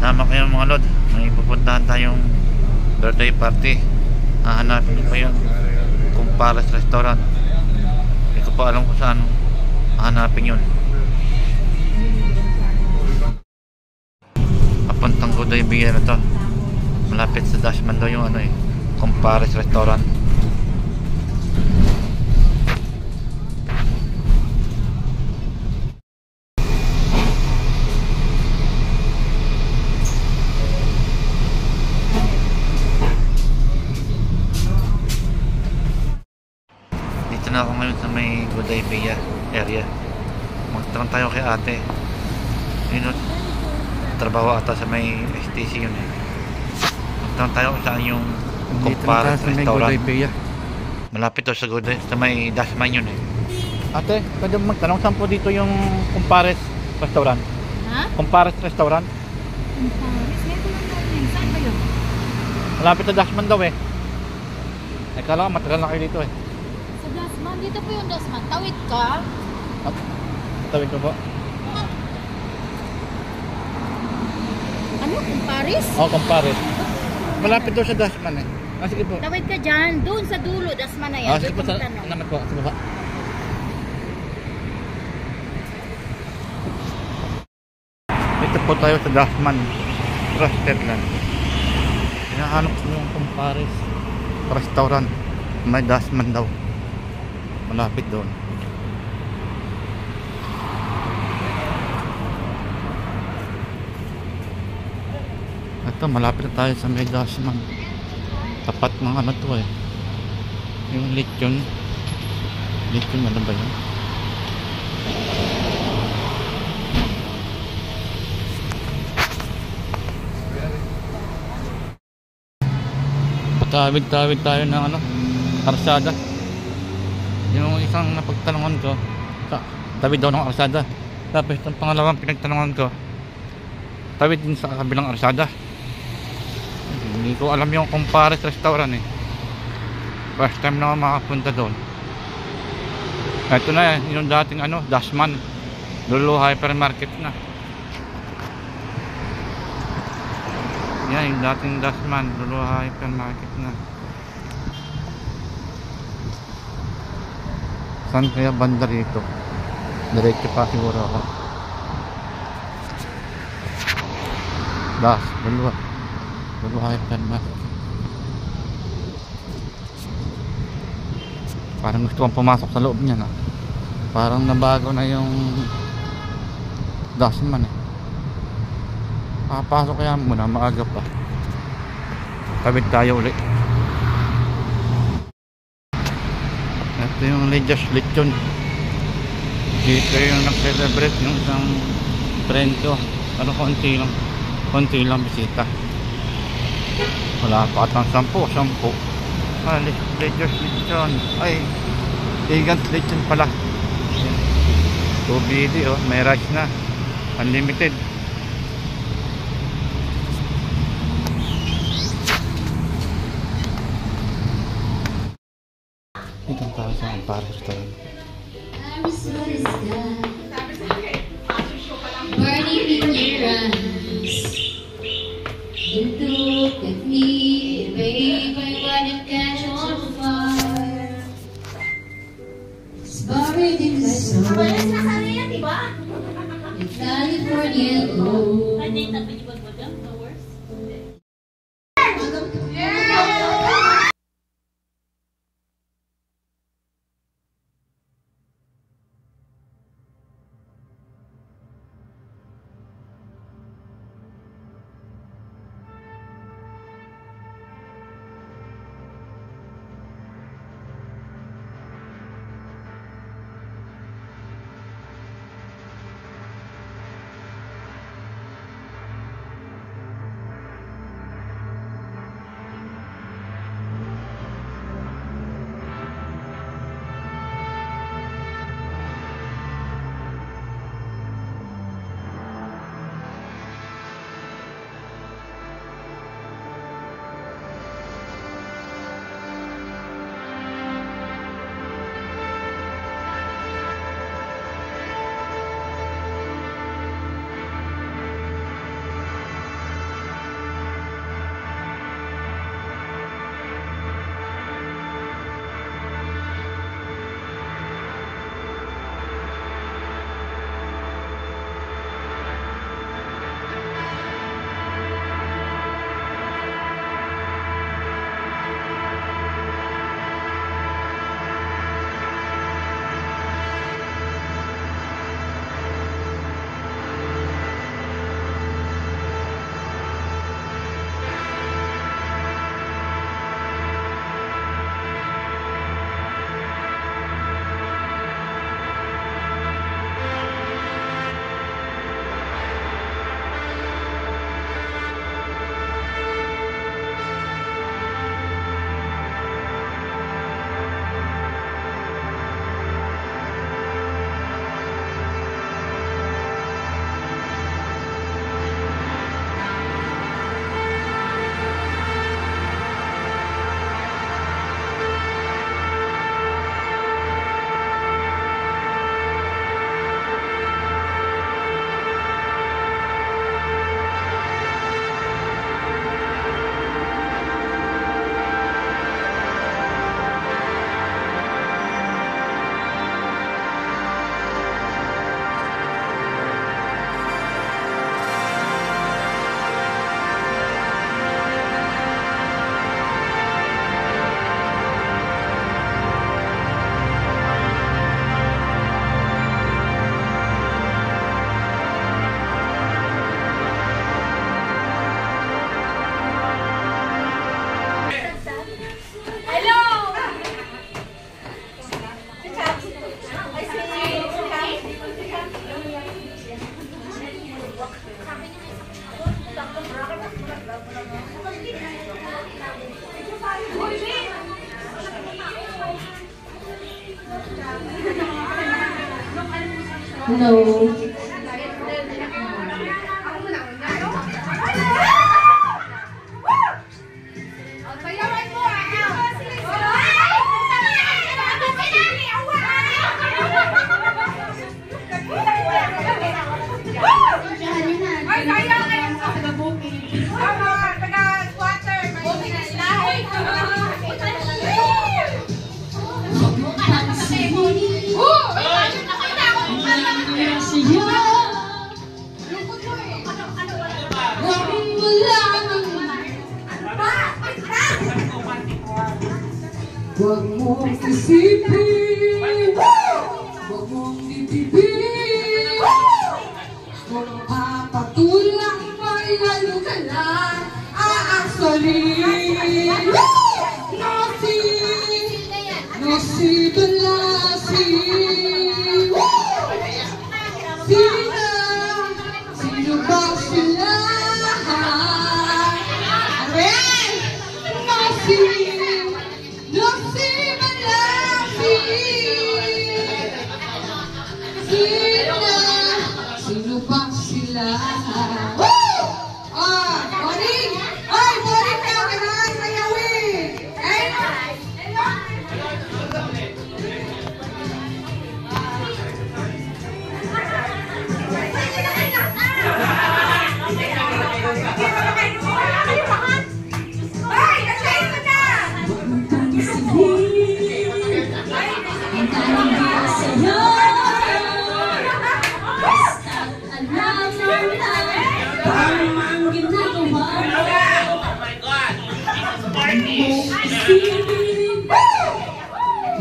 Sama kayo mga lord, may pupuntahan tayong birthday party. Hahanapin ko pa yun, Kumpares Restaurant. Hindi ko pa alam kung saan hahanapin yun. Papuntang Godoy Villa na to. Malapit sa Dashman daw yung Kumpares Restaurant. Dito na ako ngayon sa may Godoy Villa area. Magtanong tayo kay ate. Yun, trabaho ata sa may STC yun eh. Magtanong tayo kung saan yung Kumpares Restaurant. Malapit to sa Godoy, sa may Dashman yun eh. Ate, pwede mo magtanong saan po dito yung Kumpares Restaurant? Ha? Kumpares Restaurant? Kumpares? Ngayon ko lang natin. Saan ba yun? Malapit sa Dashman daw eh. Ay kala ko matagal na kayo dito eh. Sa Dasman? Dito po yung Dasman. Tawid ka? Tawid ko po. Ano? Kumpares? Oo, Kumpares. Malapit daw sa Dashman eh. Sige po. Tawid ka dyan. Doon sa dulo. Dasman na yan. Sige po. Salamat po. Sige po. Dito po tayo sa Dashman Restaurant. Hinahanap ko yung Kumpares Restaurant. May Dashman daw. Malapit doon. Ito, malapit na tayo sa may Dashman. Tapat ng ano to eh. Yung lechon. Lechon, ano ba yun? Patawid-tawid tayo ng karsada. Yung isang napagtanungan ko, tawid daw ng karsada. Tapos itong pangalawang pinagtanungan ko, tawid din sa kabilang karsada. Hindi ko alam yung Kumpares Restaurant eh. First time na ako makapunta doon. Ito na yung dating Dashman Lulu Hypermarket na. Yan yung dating Dashman Lulu Hypermarket na. Saan kaya banda rito? Diretso pa siguro ako. Lulu Hypermarket. Parang gusto kong pumasok sa loob niya na. Parang nabago na yung Dashman eh. Papasok kaya muna, maaga pa. Tawid tayo ulit. Ito yung Lejas Lechon. Dito yung nag-celebrate yung isang friend ko. Konti lang bisita. Wala pa atang 10. Lejas Lechon. Ay, Legans Lechon pala. 2BD may rice na. Unlimited. Ito ang tao sa Kumpares Restaurant. Burning in your eyes. You look at me, baby, when you catch on fire. It's buried in my soul. In California gold. No. Huwag mong isipin, huwag mong itipin, kung papatulang may lalo ka lang aaksalin. Nasi balasi, sino ba sila? Aray! Nasi balasi, sino ba sila? Boring! Ay, boring na! Kailangan sayawin!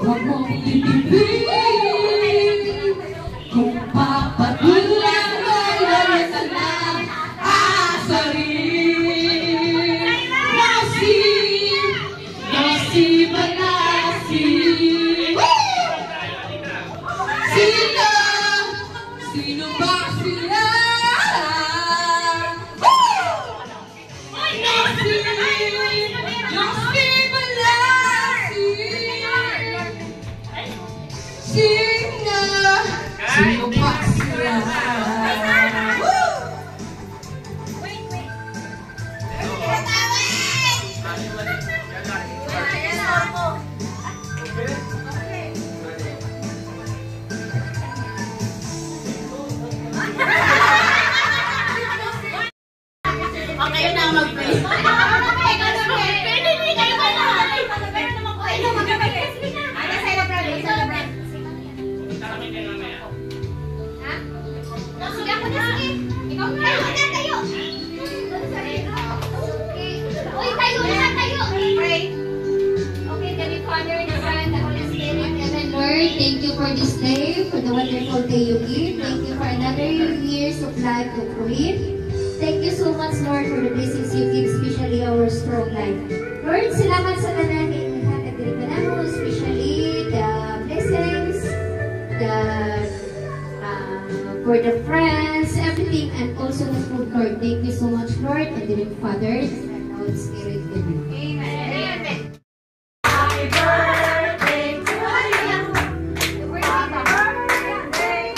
Huwag mong itipin, kung papatulang may lalo ka lang aasarin. Nasi balasi, sino ba sila? Nasi balasi, sino ba sila? Okay na mag-play. Lord, thank you for this day, for the wonderful day you give. Thank you for another years of life to live. Thank you so much, Lord, for the blessings you give, especially our strong life. Lord, salamat sa tanan ng hatag diri kanamo, especially the blessings, for the friends, everything, and also the food, Lord. Thank you so much, Lord, and the Father, and the Holy Spirit. Amen. Amen. Happy birthday to you.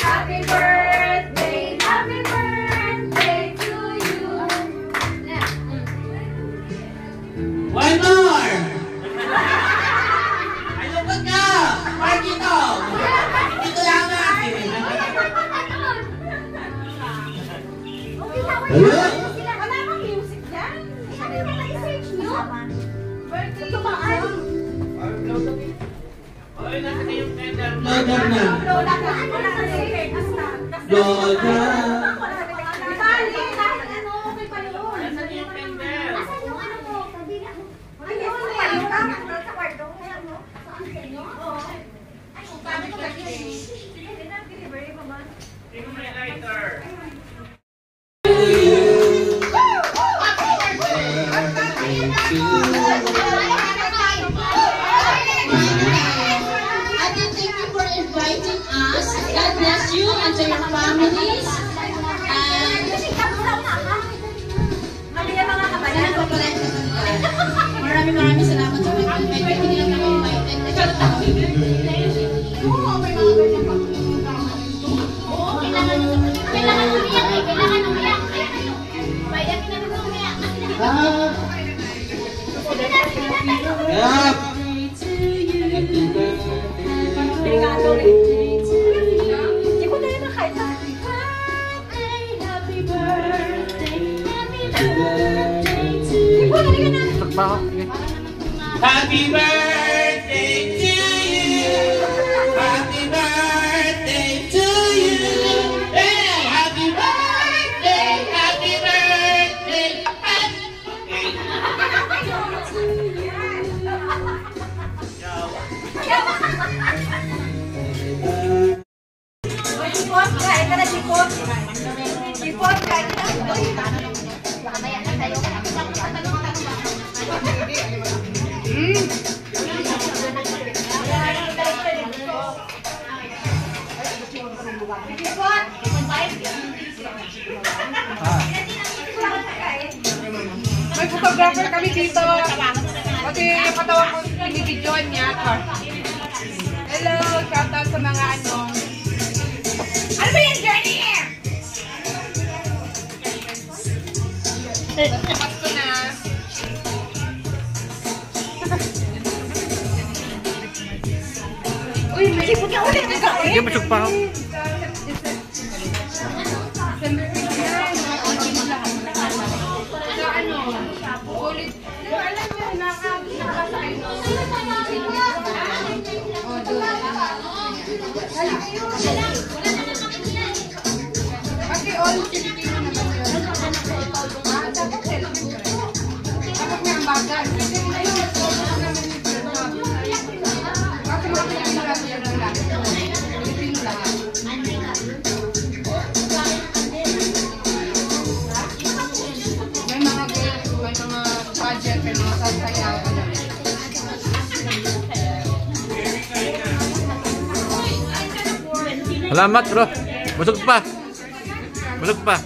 Happy birthday, happy birthday to you. One more! Ay, lupad ka! Party to! Dito lang natin! Hello? Wala bang music dyan? Ano yung na-search nyo? Birthday ito ba? Okay, nasa na yung candle. Loader na. Lola ka. Ano na na-search? Loader. Bali, kahit ano, okay pa yun. Nasa na yung candle. Asan yung ano mo? Kabila mo. Ayun, ayun. Nandun sa kwarto. Kaya mo? Saan sa inyo? Oo. Ay, kung paano ito gagawin? Sige, na-delivery mo ba? Sino may lighter? Ate, thank you for inviting Oo, may mga ganyan pa. Oo, kailangan umiyak eh. Kailangan umiyak. Bayan ka na umiyak. Yup. Delikado rin. Hindi ko na yun nakita. Happy birthday, happy Hindi ko na yun na. Busog pa ako. Sige. Happy birthday to you. Happy birthday to you. Hey, happy birthday, happy birthday. Sipot, kain ka na sipot. Sipot, kain ka na. Mamaya na tayo. Sipot. May photographer kami dito. Pati yung katawan ko, pinibidyoan niya. Hello, shoutout sa mga ano. Ano ba yan, Jenny? Pasko na. Uy, may Sipot ka ulit. Sige, busog pa ako. December 5 yan. Sa ano, ulit. Alam niyo, nakakasakay no? Oh, doon. Kasi all Filipino naman yun. Tapos selfie ko rin. Tapos may ambagan. Kasi ayun, nag-follow namin yung Filipino. Kasi mga Filipino lang yun ang lahat. Filipino lang. May mga girls, may mga budget, may mga sasayaw. Salamat bro. Busog pa. Busog pa.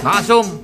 Naka-zoom.